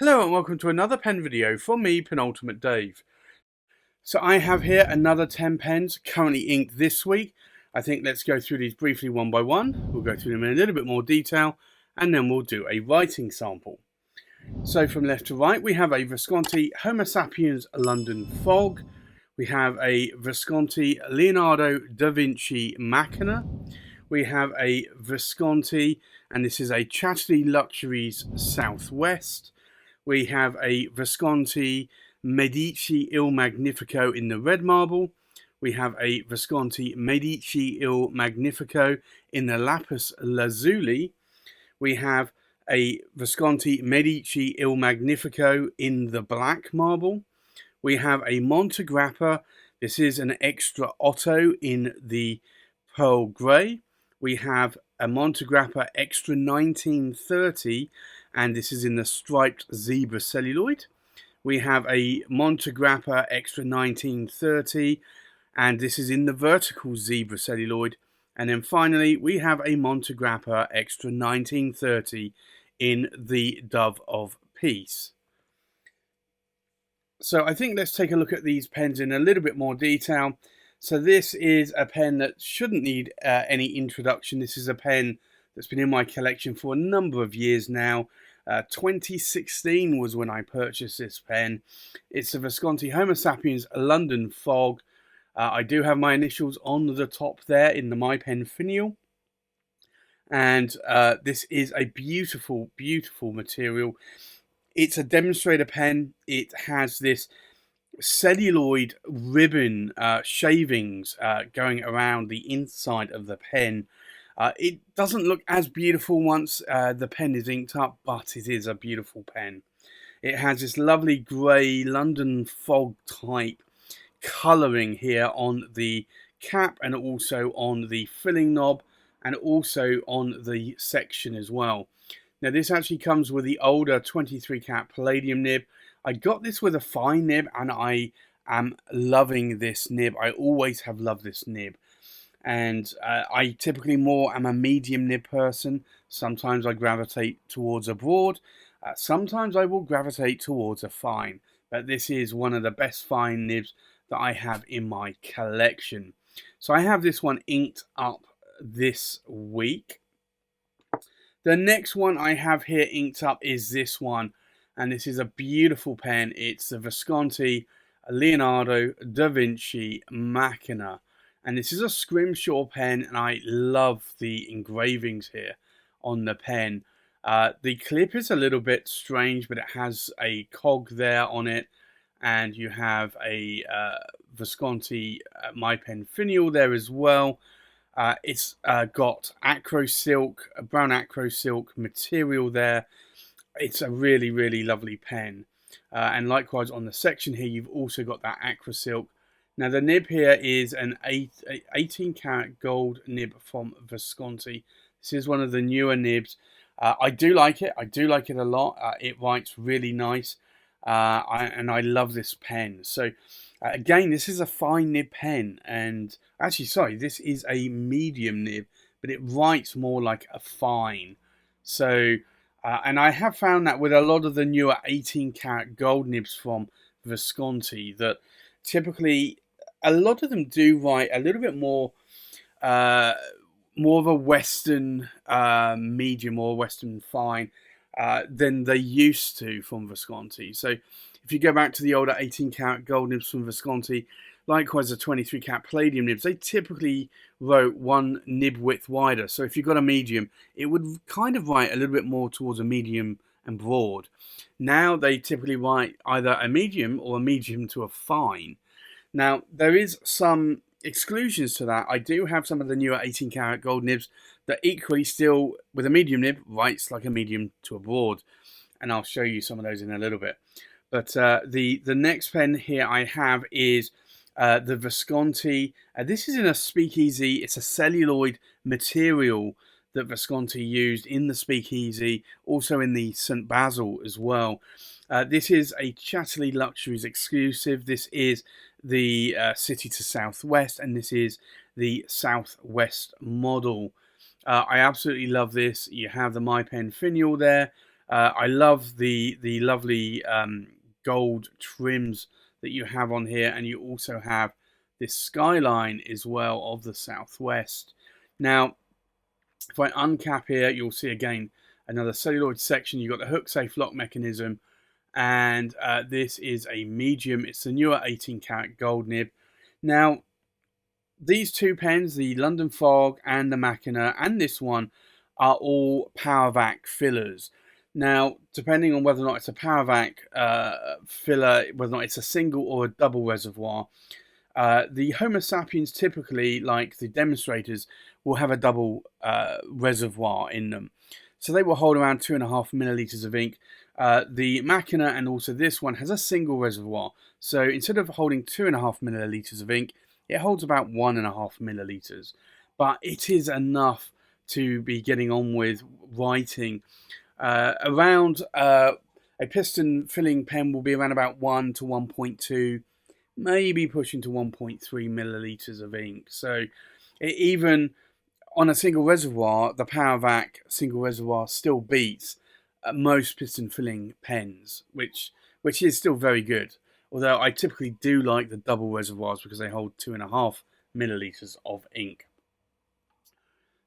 Hello and welcome to another pen video from me, Penultimate Dave. So I have here another 10 pens currently inked this week. I think let's go through these briefly one by one. We'll go through them in a little bit more detail and then we'll do a writing sample. So from left to right we have a Visconti Homo Sapiens London Fog. We have a Visconti Leonado da Vinci Machina. We have a Visconti, and this is a Chatty Luxuries Southwest. We have a Visconti Medici Il Magnifico in the red marble. We have a Visconti Medici Il Magnifico in the Lapis Lazuli. We have a Visconti Medici Il Magnifico in the black marble. We have a Montegrappa. This is an extra Otto in the pearl grey. We have a Montegrappa Extra 1930, and this is in the striped zebra celluloid. We have a Montegrappa Extra 1930, and this is in the vertical zebra celluloid. And then finally, we have a Montegrappa Extra 1930 in the Dove of Peace. So I think let's take a look at these pens in a little bit more detail. So this is a pen that shouldn't need any introduction. This is a pen that's been in my collection for a number of years now. 2016 was when I purchased this pen. It's a Visconti Homo Sapiens London Fog. I do have my initials on the top there in the My Pen finial. And this is a beautiful, beautiful material. It's a demonstrator pen. It has this celluloid ribbon shavings going around the inside of the pen. It doesn't look as beautiful once the pen is inked up, but it is a beautiful pen. It has this lovely grey London fog type colouring here on the cap and also on the filling knob and also on the section as well. Now this actually comes with the older 23 cat palladium nib. I got this with a fine nib and I am loving this nib. I always have loved this nib. And I typically more am a medium nib person. Sometimes I gravitate towards a broad. Sometimes I will gravitate towards a fine. But this is one of the best fine nibs that I have in my collection. So I have this one inked up this week. The next one I have here inked up is this one. And this is a beautiful pen. It's the Visconti Leonado da Vinci Machina. And this is a scrimshaw pen, and I love the engravings here on the pen. The clip is a little bit strange, but it has a cog there on it. And you have a Visconti My Pen finial there as well. It's got acro silk, brown acro silk material there. It's a really, really lovely pen. And likewise on the section here, you've also got that acro silk. Now the nib here is an 18 karat gold nib from Visconti. This is one of the newer nibs. I do like it. I do like it a lot. It writes really nice. And I love this pen. So again, this is a fine nib pen. And actually, sorry, this is a medium nib, but it writes more like a fine. So... and I have found that with a lot of the newer 18 karat gold nibs from Visconti that typically a lot of them do write a little bit more of a Western medium or Western fine than they used to from Visconti. So if you go back to the older 18 karat gold nibs from Visconti, likewise the 23 karat palladium nibs, they typically wrote one nib width wider. So if you've got a medium, it would kind of write a little bit more towards a medium and broad. Now they typically write either a medium or a medium to a fine. Now there is some exclusions to that. I do have some of the newer 18 karat gold nibs that equally still, with a medium nib, writes like a medium to a broad. And I'll show you some of those in a little bit. But the next pen here I have is the Visconti. This is in a speakeasy. It's a celluloid material that Visconti used in the speakeasy, also in the St. Basil as well. This is a Chatterley Luxuries exclusive. This is the City to Southwest, and this is the Southwest model. I absolutely love this. You have the My Pen finial there. I love the lovely gold trims that you have on here, and you also have this skyline as well of the southwest. Now, if I uncap here, you'll see again another celluloid section. You've got the hook safe lock mechanism, and this is a medium. It's the newer 18 karat gold nib. Now, these two pens, the London Fog and the Machina, and this one, are all power vac fillers. Now, depending on whether or not it's a power vac filler, whether or not it's a single or a double reservoir, the Homo sapiens typically, like the demonstrators, will have a double reservoir in them. So they will hold around 2.5 milliliters of ink. The Machina and also this one has a single reservoir. So instead of holding 2.5 milliliters of ink, it holds about 1.5 milliliters. But it is enough to be getting on with writing. Around a piston filling pen will be around about 1 to 1.2, maybe pushing to 1.3 milliliters of ink. So even on a single reservoir, the power vac single reservoir still beats most piston filling pens, which is still very good. Although I typically do like the double reservoirs because they hold 2.5 milliliters of ink.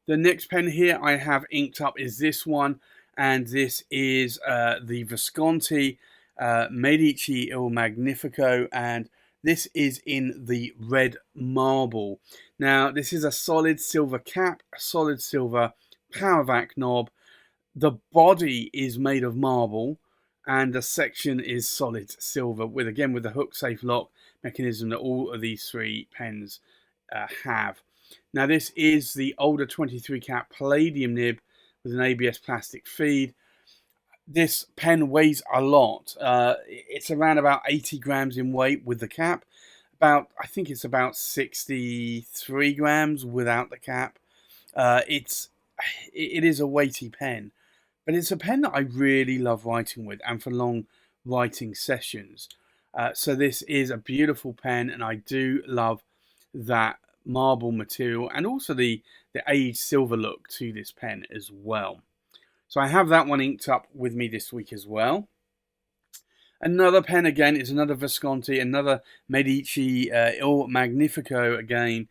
The next pen here I have inked up is this one, and this is the Visconti Medici Il Magnifico, and this is in the red marble. Now, this is a solid silver cap, a solid silver power vac knob. The body is made of marble, and the section is solid silver with the hook safe lock mechanism that all of these three pens have. Now, this is the older 23 cat palladium nib with an ABS plastic feed. This pen weighs a lot. It's around about 80 grams in weight with the cap. I think it's about 63 grams without the cap. It is a weighty pen. But it's a pen that I really love writing with and for long writing sessions. So this is a beautiful pen, and I do love that marble material and also the aged silver look to this pen as well. So I have that one inked up with me this week as well. Another pen again is another Visconti, another Medici Il Magnifico again.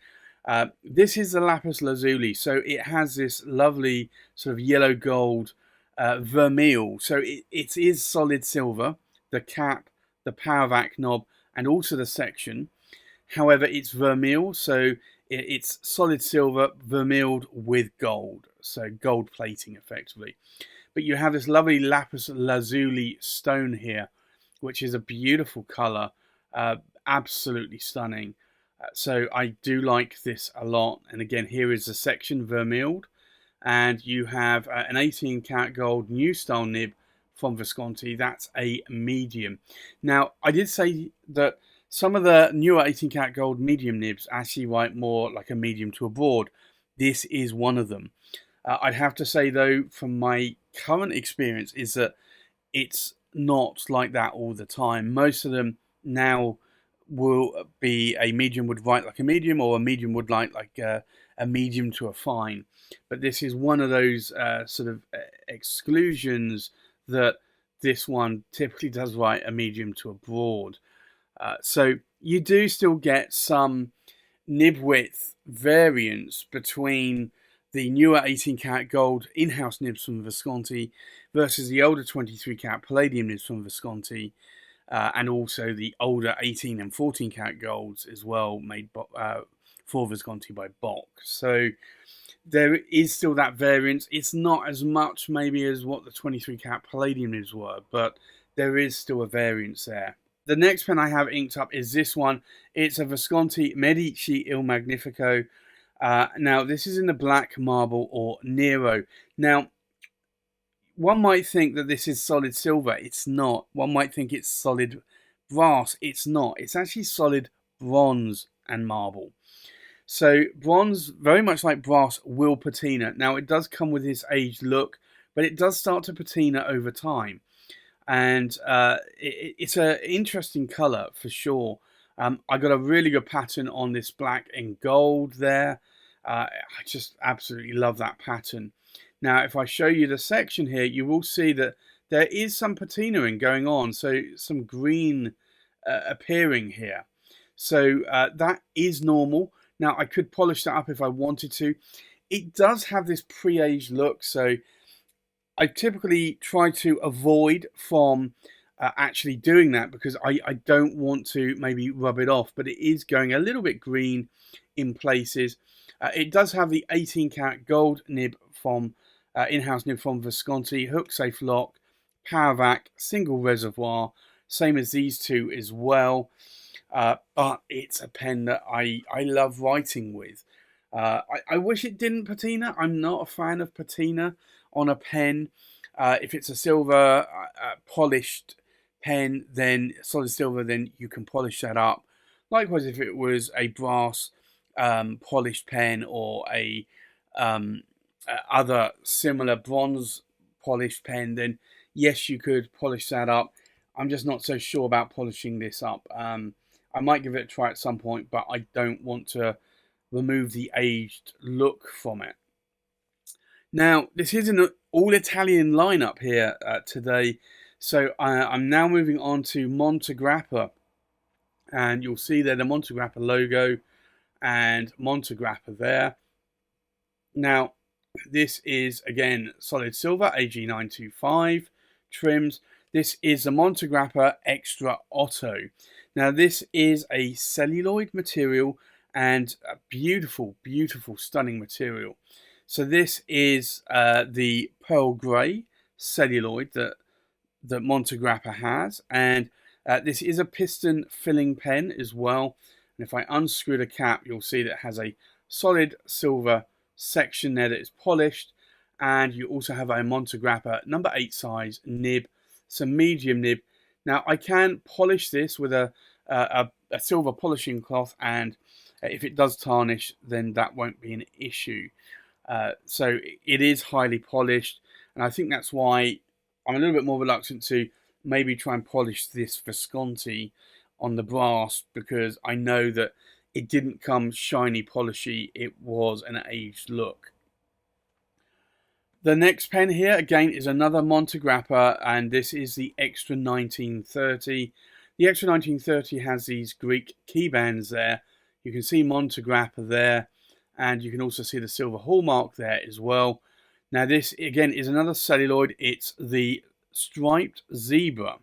This is the Lapis Lazuli, so it has this lovely sort of yellow gold vermeil. So it is solid silver, the cap, the power vac knob, and also the section. However, it's vermeil, so it's solid silver vermeiled with gold, so gold plating effectively. But you have this lovely lapis lazuli stone here, which is a beautiful color, absolutely stunning. So I do like this a lot. And again, here is the section vermeiled. And you have an 18 karat gold new style nib from Visconti. That's a medium. Now, I did say that some of the newer 18 karat gold medium nibs actually write more like a medium to a broad. This is one of them. I'd have to say, though, from my current experience, is that it's not like that all the time. Most of them now will be a medium would write like a medium, or a medium would write like a medium to a fine. But this is one of those sort of exclusions that this one typically does write a medium to a broad. So you do still get some nib width variance between the newer 18 karat gold in-house nibs from Visconti versus the older 23 karat palladium nibs from Visconti, and also the older 18 and 14 karat golds as well, made for Visconti by Bock. So there is still that variance. It's not as much maybe as what the 23 karat palladium nibs were, but there is still a variance there. The next pen I have inked up is this one. It's a Visconti Medici Il Magnifico. Now, this is in the black marble or Nero. Now, one might think that this is solid silver. It's not. One might think it's solid brass. It's not. It's actually solid bronze and marble. So bronze, very much like brass, will patina. Now, it does come with this aged look, but it does start to patina over time. And it's an interesting colour for sure. I got a really good pattern on this black and gold there. I just absolutely love that pattern. Now, if I show you the section here, you will see that there is some patinaing going on, so some green appearing here. So that is normal. Now I could polish that up if I wanted to. It does have this pre-aged look, so I typically try to avoid from actually doing that because I don't want to maybe rub it off, but it is going a little bit green in places. It does have the 18 karat gold nib from in-house nib from Visconti, hook safe lock, power vac, single reservoir, same as these two as well. But it's a pen that I love writing with. I wish it didn't patina. I'm not a fan of patina on a pen. If it's a silver polished pen, then solid silver, then you can polish that up. Likewise, if it was a brass polished pen or a other similar bronze polished pen, then yes, you could polish that up. I'm just not so sure about polishing this up. I might give it a try at some point, but I don't want to remove the aged look from it. Now, this is an all-Italian lineup here today, so I'm now moving on to Montegrappa, and you'll see there the Montegrappa logo and Montegrappa there. Now, this is, again, solid silver, AG925 trims. This is the Montegrappa Extra Otto. Now, this is a celluloid material and a beautiful, beautiful, stunning material. So this is the pearl grey celluloid that Montegrappa has, and this is a piston filling pen as well. And if I unscrew the cap, you'll see that it has a solid silver section there that is polished, and you also have a Montegrappa number 8 size nib, some medium nib. Now I can polish this with a silver polishing cloth, and if it does tarnish, then that won't be an issue. So it is highly polished, and I think that's why I'm a little bit more reluctant to maybe try and polish this Visconti on the brass, because I know that it didn't come shiny polishy, it was an aged look. The next pen here again is another Montegrappa, and this is the Extra 1930. The Extra 1930 has these Greek key bands there. You can see Montegrappa there, and you can also see the silver hallmark there as well. Now this again is another celluloid. It's the striped zebra,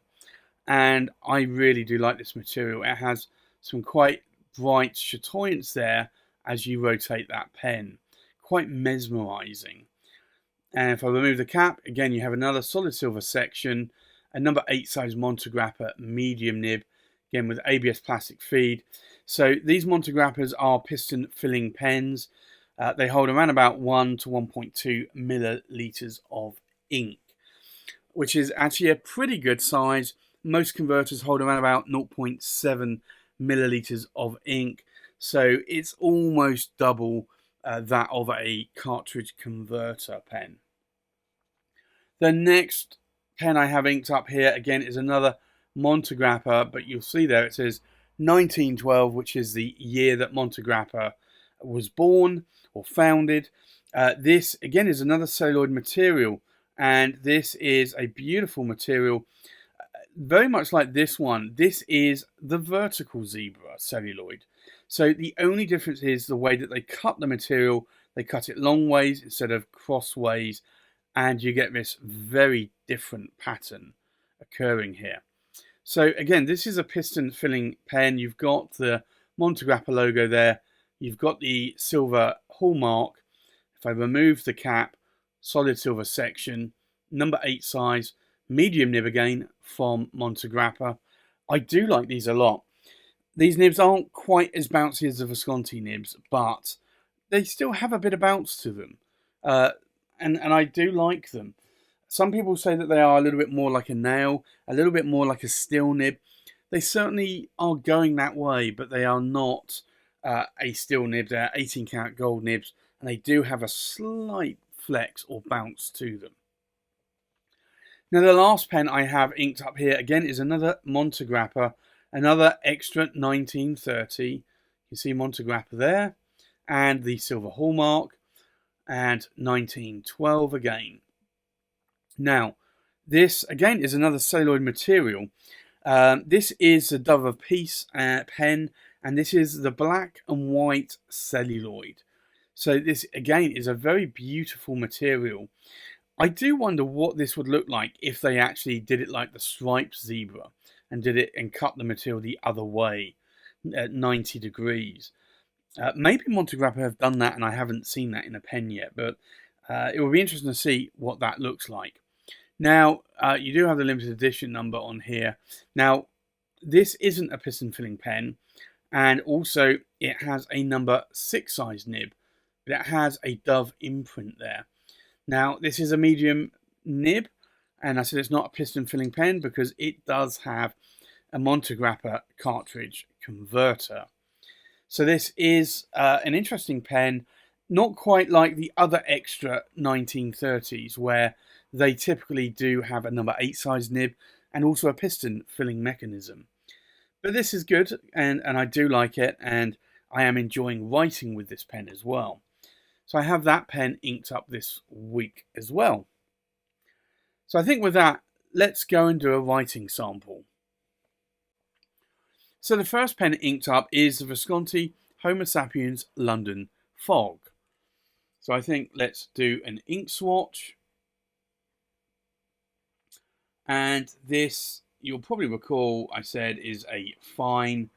and I really do like this material. It has some quite bright chatoyance there as you rotate that pen, quite mesmerizing. And if I remove the cap, again you have another solid silver section, a number 8 size Montegrappa medium nib, again with ABS plastic feed. So these Montegrappas are piston filling pens. They hold around about 1 to 1.2 milliliters of ink, which is actually a pretty good size. Most converters hold around about 0.7 milliliters of ink, so it's almost double that of a cartridge converter pen. The next pen I have inked up here again is another Montegrappa, but you'll see there it says 1912, which is the year that Montegrappa was born or founded. This again is another celluloid material, and this is a beautiful material, very much like this one. This is the vertical zebra celluloid. So the only difference is the way that they cut the material. They cut it long ways instead of crossways, and you get this very different pattern occurring here. So again, this is a piston filling pen. You've got the Montegrappa logo there. You've got the silver hallmark. If I remove the cap, solid silver section, number 8 size, medium nib again from Montegrappa. I do like these a lot. These nibs aren't quite as bouncy as the Visconti nibs, but they still have a bit of bounce to them. And I do like them. Some people say that they are a little bit more like a nail, a little bit more like a steel nib. They certainly are going that way, but they are not a steel nib. They're 18 karat gold nibs, and they do have a slight flex or bounce to them. Now the last pen I have inked up here again is another Montegrappa, another Extra 1930. You see Montegrappa there, and the silver hallmark, and 1912 again. Now, This again is another celluloid material. This is the Dove of Peace pen, and this is the black and white celluloid. So this again is a very beautiful material. I do wonder what this would look like if they actually did it like the striped zebra and did it and cut the material the other way at 90 degrees. Maybe Montegrappa have done that and I haven't seen that in a pen yet, but it will be interesting to see what that looks like. Now, you do have the limited edition number on here. Now, this isn't a piston filling pen, and also it has a number 6 size nib, but it has a Dove imprint there. Now, this is a medium nib, and I said it's not a piston filling pen because it does have a Montegrappa cartridge converter. So this is an interesting pen, not quite like the other extra 1930s where they typically do have a number 8 size nib and also a piston filling mechanism. But this is good, and I do like it, and I am enjoying writing with this pen as well. So I have that pen inked up this week as well. So I think with that, let's go and do a writing sample. So the first pen inked up is the Visconti Homo Sapiens London Fog. So I think let's do an ink swatch. And this, you'll probably recall, I said, is a fine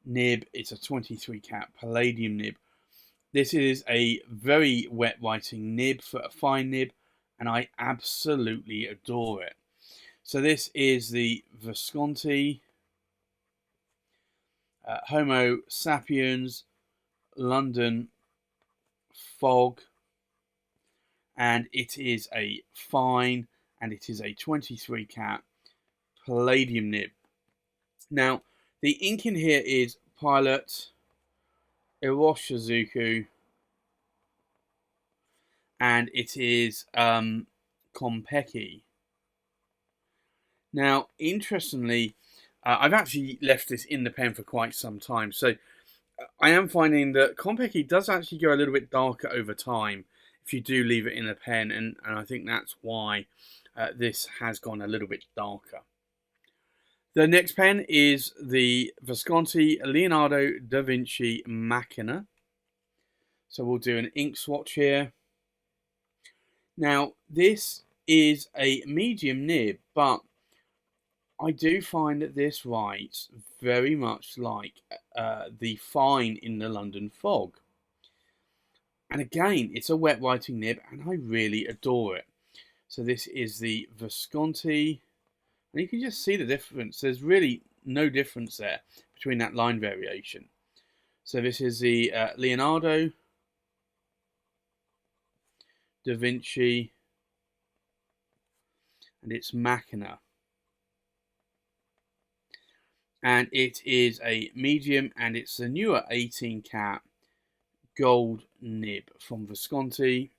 nib. It's a 23 cat palladium nib. This is a very wet writing nib for a fine nib, and I absolutely adore it. So this is the Visconti Homo Sapiens London Fog, and it is a fine, and it is a 23 cat palladium nib. Now, the ink in here is Pilot, Iroshizuku, and it is Konpeki. Now, interestingly, I've actually left this in the pen for quite some time, so I am finding that Konpeki does actually go a little bit darker over time if you do leave it in a pen, and I think that's why this has gone a little bit darker. The next pen is the Visconti Leonado da Vinci Machina. So we'll do an ink swatch here. Now, this is a medium nib, but I do find that this writes very much like the fine in the London Fog. And again, it's a wet writing nib, and I really adore it. So this is the Visconti, and you can just see the difference. There's really no difference there between that line variation. So this is the Leonado da Vinci, and it's Machina. And it is a medium, and it's the newer 18 cat gold nib from Visconti.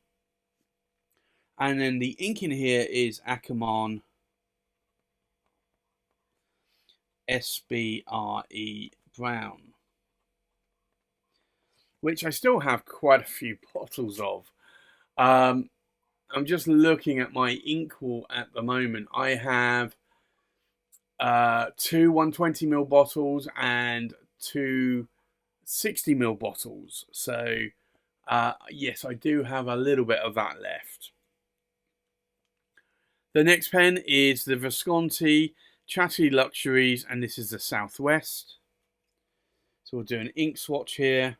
And then the ink in here is Akamon SBRE Brown, which I still have quite a few bottles of. I'm just looking at my ink wall at the moment. I have 2 120ml bottles and 2 60ml bottles. So yes, I do have a little bit of that left. The next pen is the Visconti Chatty Luxuries, and this is the Southwest. So we'll do an ink swatch here.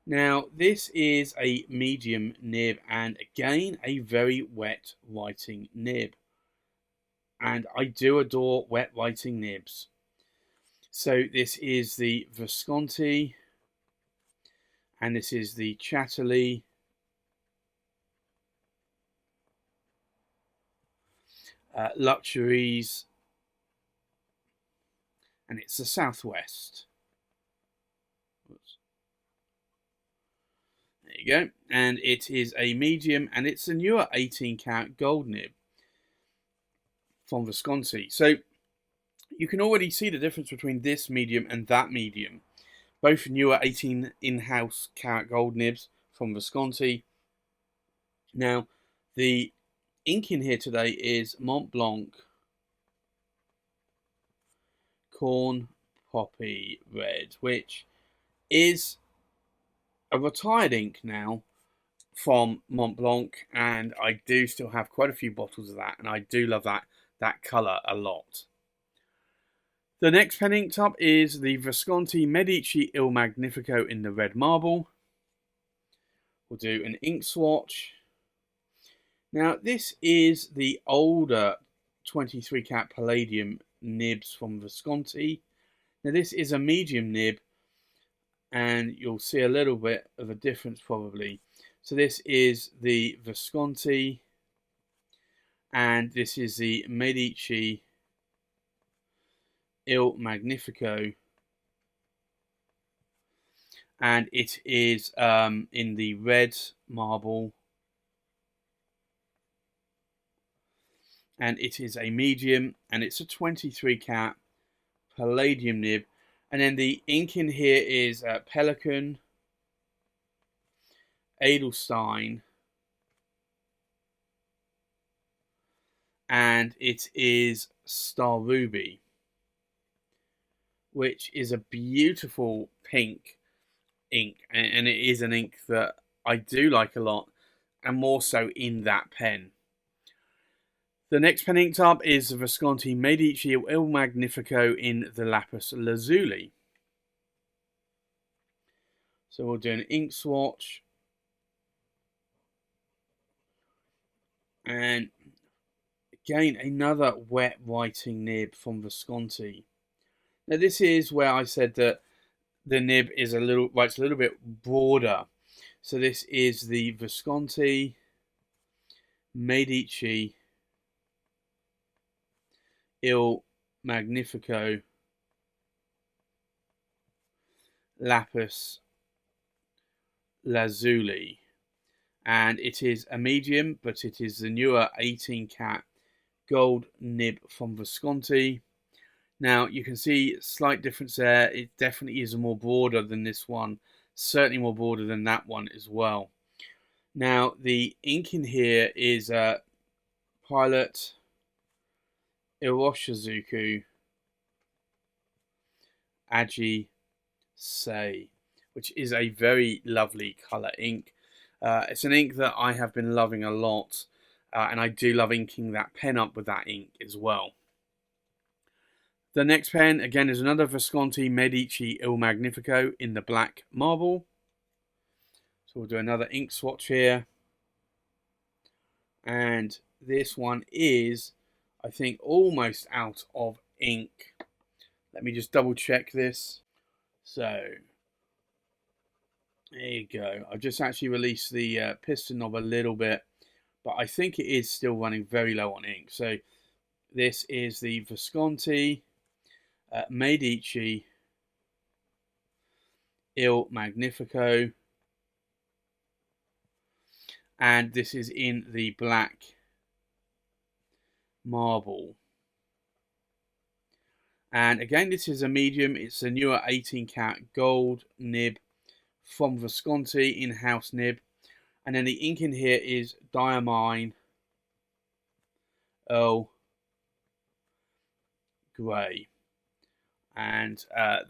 Now, this is a medium nib, and again, a very wet writing nib. And I do adore wet writing nibs. So this is the Visconti, and this is the Chatterley. Luxuries, and it's the Southwest. Oops. There you go, and it is a medium, and it's a newer 18 cat gold nib from Visconti. So you can already see the difference between this medium and that medium. Both newer 18 in-house carat gold nibs from Visconti. Now, the ink in here today is Mont Blanc Corn Poppy Red, which is a retired ink now from Mont Blanc, and I do still have quite a few bottles of that, and I do love that colour a lot. The next pen inked up is the Visconti Medici Il Magnifico in the red marble. We'll do an ink swatch. Now this is the older 23 cat palladium nibs from Visconti. Now this is a medium nib, and you'll see a little bit of a difference probably. So this is the Visconti, and this is the Medici Il Magnifico, and it is in the red marble, and it is a medium, and it's a 23 cat palladium nib. And then the ink in here is Pelican, Edelstein, and it is Star Ruby, which is a beautiful pink ink, and it is an ink that I do like a lot, and more so in that pen. The next pen inked up is the Visconti Medici Il Magnifico in the Lapis Lazuli. So we'll do an ink swatch. And again, another wet writing nib from Visconti. Now this is where I said that the nib is writes a little bit broader. So this is the Visconti Medici Il Magnifico Lapis Lazuli, and it is a medium, but it is the newer 18 cat gold nib from Visconti. Now you can see a slight difference there. It definitely is more broader than this one, certainly more broader than that one as well. Now the ink in here is Pilot Iroshizuku Aji Sei, which is a very lovely colour ink. It's an ink that I have been loving a lot, and I do love inking that pen up with that ink as well. The next pen, again, is another Visconti Medici Il Magnifico in the black marble. So we'll do another ink swatch here. And this one is, I think, almost out of ink. Let me just double check this. So there you go. I've just actually released the piston knob a little bit, but I think it is still running very low on ink. So this is the Visconti Medici Il Magnifico, and this is in the black marble. And again, this is a medium. It's a newer 18 cat gold nib from Visconti, in-house nib. And then the ink in here is Diamine Earl Grey. And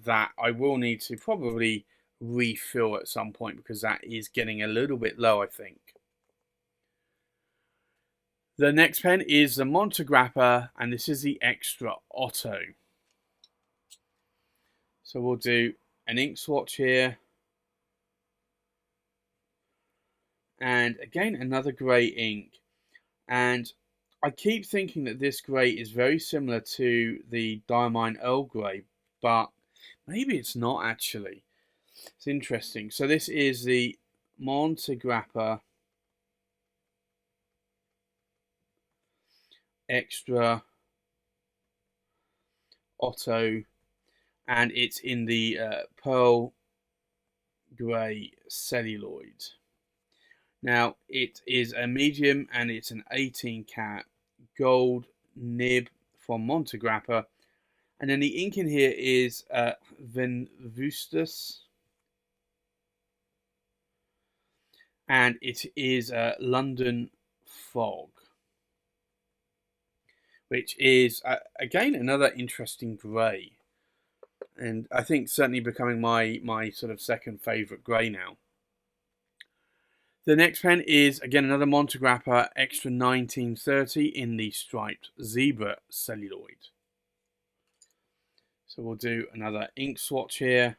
that I will need to probably refill at some point, because that is getting a little bit low, I think. The next pen is the Montegrappa, and this is the Extra Otto. So we'll do an ink swatch here. And again, another grey ink. And I keep thinking that this grey is very similar to the Diamine Earl Grey, but maybe it's not actually. It's interesting. So this is the Montegrappa Extra Otto, and it's in the pearl grey celluloid. Now it is a medium, and it's an 18 cat gold nib from Montegrappa, and then the ink in here is Venvustus, and it is London Fog. which is, again, another interesting grey. And I think certainly becoming my sort of second favourite grey now. The next pen is, again, another Montegrappa Extra 1930 in the striped zebra celluloid. So we'll do another ink swatch here.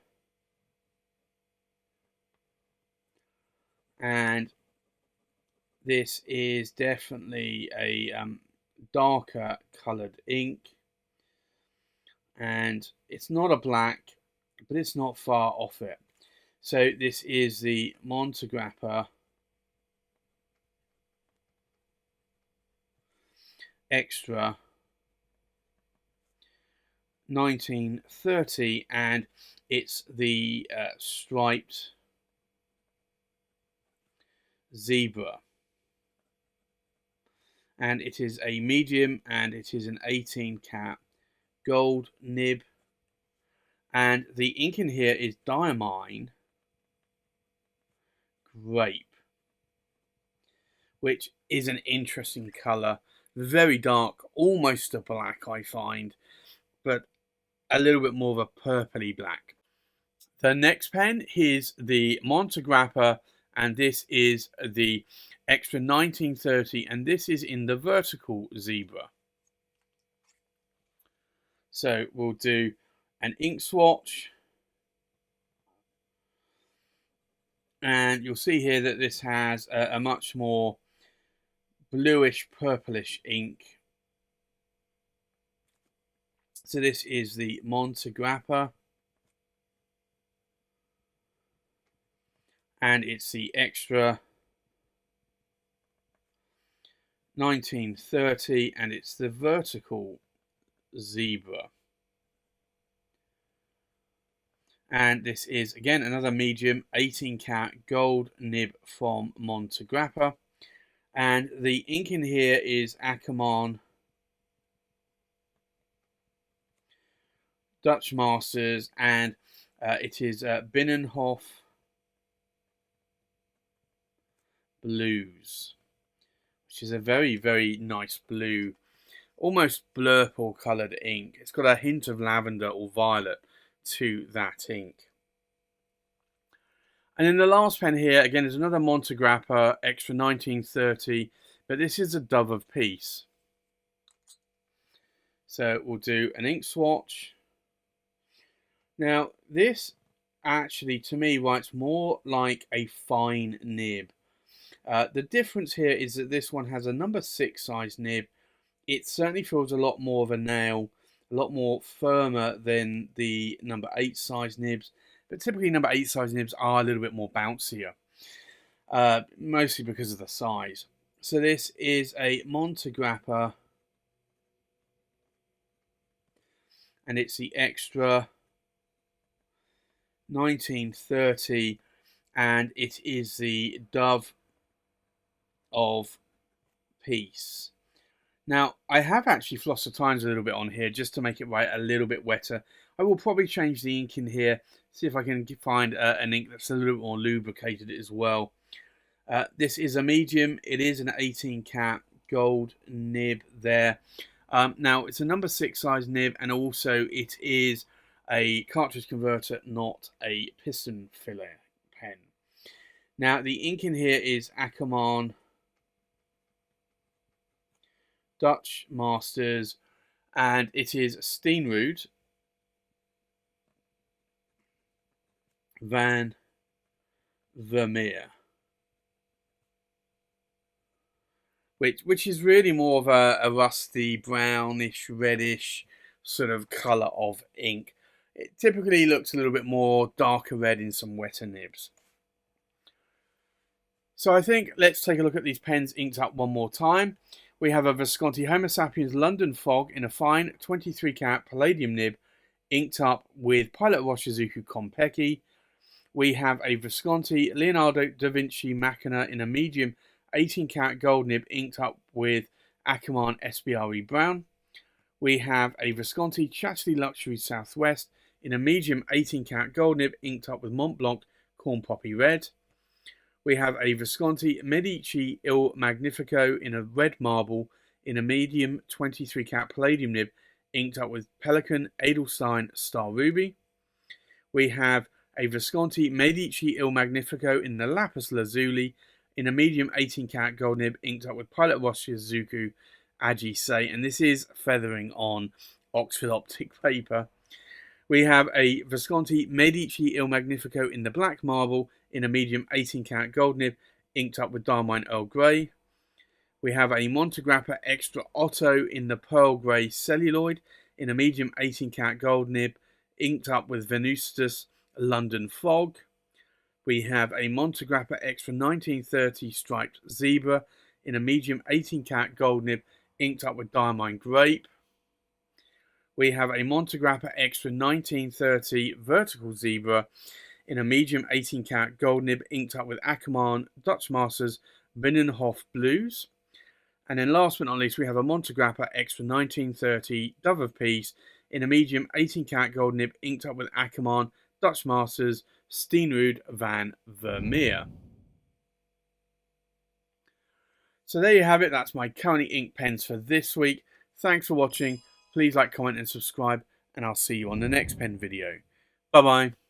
And this is definitely a darker coloured ink. And it's not a black, but it's not far off it. So this is the Montegrappa Extra 1930, and it's the striped zebra, and it is a medium, and it is an 18 cat gold nib, and the ink in here is diamine grape, which is an interesting colour. Very dark, almost a black, I find, but a little bit more of a purpley black. The next pen is the Montegrappa, and this is the Extra 1930, and this is in the vertical zebra. So we'll do an ink swatch, and you'll see here that this has a much more bluish purplish ink. So this is the Montegrappa, and it's the Extra 1930, and it's the vertical zebra. And this is, again, another medium 18 cat gold nib from Montegrappa. And the ink in here is Ackerman Dutch Masters, and it is Binnenhof Blues, which is a very, very nice blue, almost blurple coloured ink. It's got a hint of lavender or violet to that ink. And then the last pen here, again, is another Montegrappa Extra 1930, but this is a Dove of Peace. So we'll do an ink swatch. Now, this actually, to me, writes more like a fine nib. The difference here is that this one has a number 6 size nib. It certainly feels a lot more of a nail, a lot more firmer than the number 8 size nibs. But typically number 8 size nibs are a little bit more bouncier, mostly because of the size. So this is a Montegrappa, and it's the Extra 1930, and it is the Dove of Peace. Now, I have actually flossed the tines a little bit on here just to make it write a little bit wetter. I will probably change the ink in here, see if I can find an ink that's a little bit more lubricated as well. This is a medium. It is an 18 cat gold nib there. Now, it's a number 6 size nib, and also it is a cartridge converter, not a piston filler pen. Now, the ink in here is Ackerman Dutch Masters, and it is Steenrod van Vermeer, which is really more of a rusty, brownish, reddish sort of colour of ink. It typically looks a little bit more darker red in some wetter nibs. So I think let's take a look at these pens inked up one more time. We have a Visconti Homo Sapiens London Fog in a fine 23 cat palladium nib, inked up with Pilot Rochizuku Konpeki. We have a Visconti Leonado da Vinci Machina in a medium 18 cat gold nib, inked up with Ackerman SBRE Brown. We have a Visconti Chatterley Luxuries Southwest in a medium 18 cat gold nib, inked up with Mont Blanc Corn Poppy Red. We have a Visconti Medici Il Magnifico in a red marble, in a medium 23 cat palladium nib, inked up with Pelican, Edelstein, Star Ruby. We have a Visconti Medici Il Magnifico in the Lapis Lazuli, in a medium 18 karat gold nib, inked up with Pilot Rothschild Zuku Agi Say, and this is feathering on Oxford optic paper. We have a Visconti Medici Il Magnifico in the black marble, in a medium 18 karat gold nib, inked up with Diamine Earl Grey. We have a Montegrappa Extra Otto in the pearl grey celluloid, in a medium 18 karat gold nib, inked up with Venustus London Fog. We have a Montegrappa Extra 1930 striped zebra in a medium 18 karat gold nib, inked up with Diamine Grape. We have a Montegrappa Extra 1930 vertical zebra in a medium 18 karat gold nib, inked up with Ackermann Dutch Masters Binnenhof Blues. And then last but not least, we have a Montegrappa Extra 1930 Dove of Peace in a medium 18 karat gold nib, inked up with Ackermann Dutch Masters Steenrud van Vermeer. So there you have it. That's my currently inked pens for this week. Thanks for watching. Please like, comment and subscribe, and I'll see you on the next pen video. Bye bye.